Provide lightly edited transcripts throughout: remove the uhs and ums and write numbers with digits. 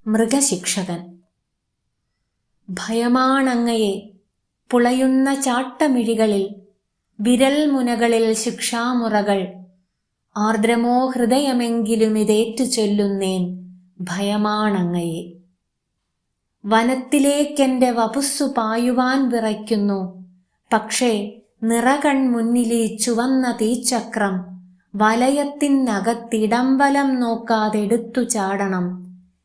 മൃഗശിക്ഷകൻ. ഭയമാണങ്ങയെ പുളയുന്ന ചാട്ടമിഴികളിൽ, വിരൽ മുനകളിൽ ശിക്ഷാമുറകൾ. ആർദ്രമോ ഹൃദയമെങ്കിലും ഇതേറ്റു ചൊല്ലുന്നേൻ, ഭയമാണങ്ങയെ. വനത്തിലേക്കെൻ്റെ വപുസ്സു പായുവാൻ വിറയ്ക്കുന്നു. പക്ഷേ നിറകൺമുന്നിലീ ചുവന്ന തീച്ചക്രം വലയത്തിനകത്തിടംവലം നോക്കാതെടുത്തു ചാടണം.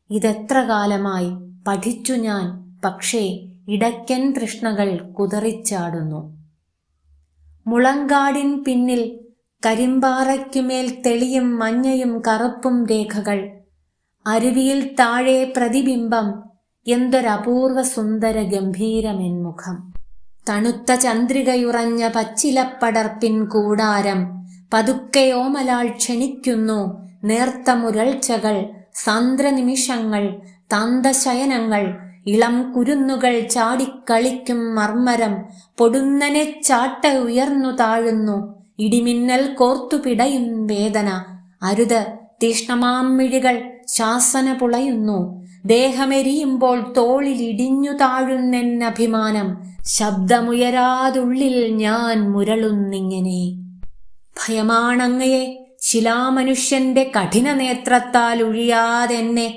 ഇതെത്ര കാലമായി പഠിച്ചു ഞാൻ, പക്ഷേ ഇടയ്ക്കൻ തൃഷ്ണകൾ കുതറിച്ചാടുന്നു. മുളങ്കാടിൻ പിന്നിൽ കരിമ്പാറയ്ക്കുമേൽ തെളിയും മഞ്ഞയും കറുപ്പും രേഖകൾ. അരുവിയിൽ താഴെ പ്രതിബിംബം, എന്തൊരപൂർവ സുന്ദര ഗംഭീരമെന്മുഖം. തണുത്ത ചന്ദ്രികയുറഞ്ഞ പച്ചിലപ്പടർപ്പിൻ കൂടാരം. പതുക്കെയോമലാൾ ക്ഷണിക്കുന്നു. നേർത്ത മുരൾച്ചകൾ, സാന്ദ്രനിമിഷങ്ങൾ, താന്തശയനങ്ങൾ. ഇളം കുരുന്നുകൾ ചാടിക്കളിക്കും മർമ്മരം. പൊടുന്നനെ ചാട്ട ഉയർന്നു താഴുന്നു. ഇടിമിന്നൽ കോർത്തു പിടയും വേദന. അരുത്, തീഷ്ണമാം മിഴികൾ ശാസന പുളയുന്നു. ദേഹമെരിയുമ്പോൾ തോളിലിടിഞ്ഞു താഴുന്നെന്നഭിമാനം. ശബ്ദമുയരാതുള്ളിൽ ഞാൻ മുരളുന്നിങ്ങനെ. ഭയമാണങ്ങയെ ശിലാമനുഷ്യന്റെ കഠിന നേത്രത്താൽ ഒഴിയാതെന്നെ.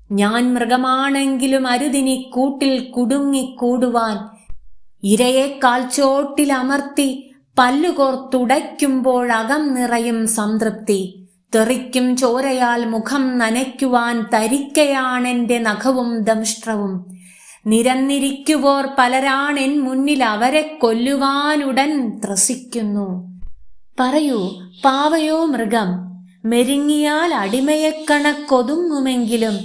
ഞാൻ മൃഗമാണെങ്കിലും അരുതിനി കൂട്ടിൽ കുടുങ്ങിക്കൂടുവാൻ. ഇരയെ കാൽച്ചോട്ടിലമർത്തി പല്ലുകോർത്തുടയ്ക്കുമ്പോഴകം നിറയും സംതൃപ്തി. തെറിക്കും ചോരയാൽ മുഖം നനയ്ക്കുവാൻ തരിക്കയാണെൻ്റെ നഖവും ദംഷ്ട്രവും. നിരന്നിരിക്കുവോർ പലരാണെൻ മുന്നിൽ, അവരെ കൊല്ലുവാനുടൻ ത്രസിക്കുന്നു. പറയൂ, പാവയോ മൃഗം? മെരുങ്ങിയാൽ അടിമയെക്കണക്കൊതുങ്ങുമെങ്കിലും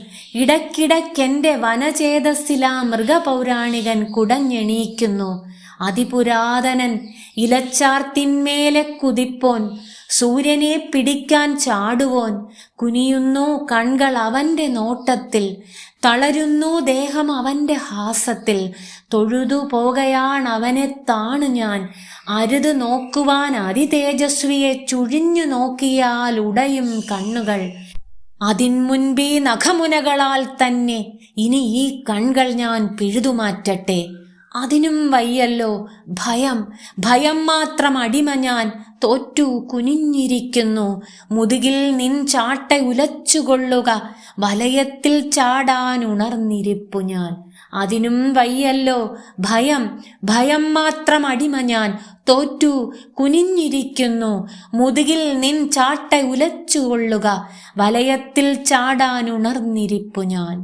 ഇടയ്ക്കിടയ്ക്കെൻ്റെ വനചേതസ്സിലാ മൃഗപൗരാണികൻ കുടഞ്ഞെണീക്കുന്നു. അതിപുരാതനൻ, ഇലച്ചാർത്തിന്മേലെ കുതിപ്പോൻ, സൂര്യനെ പിടിക്കാൻ ചാടുവോൻ. കുനിയുന്നു കൺകൾ അവൻ്റെ നോട്ടത്തിൽ, തളരുന്നു ദേഹം അവൻ്റെ ഹാസത്തിൽ. തൊഴുതു പോകയാണവനെ താണു ഞാൻ. അരുത് നോക്കുവാൻ അതിതേജസ്വിയെ ചുഴിഞ്ഞു നോക്കിയാൽ ഉടയും കണ്ണുകൾ. അതിൻമുൻപീ നഖമുനകളാൽ തന്നെ ഇനി ഈ കൺകൾ ഞാൻ പിഴുതുമാറ്റട്ടെ. അതിനും വയ്യല്ലോ. ഭയം, ഭയം മാത്രം അടിമ ഞാൻ. തോറ്റു കുനിഞ്ഞിരിക്കുന്നു. മുതുകിൽ നിൻ ചാട്ട ഉലച്ചുകൊള്ളുക. വലയത്തിൽ ചാടാൻ ഉണർന്നിരിപ്പു ഞാൻ. അതിനും വയ്യല്ലോ. ഭയം, ഭയം മാത്രം അടിമ ഞാൻ. തോറ്റു കുനിഞ്ഞിരിക്കുന്നു. മുതുകിൽ നിൻ ചാട്ട ഉലച്ചുകൊള്ളുക. വലയത്തിൽ ചാടാൻ ഉണർന്നിരിപ്പു ഞാൻ.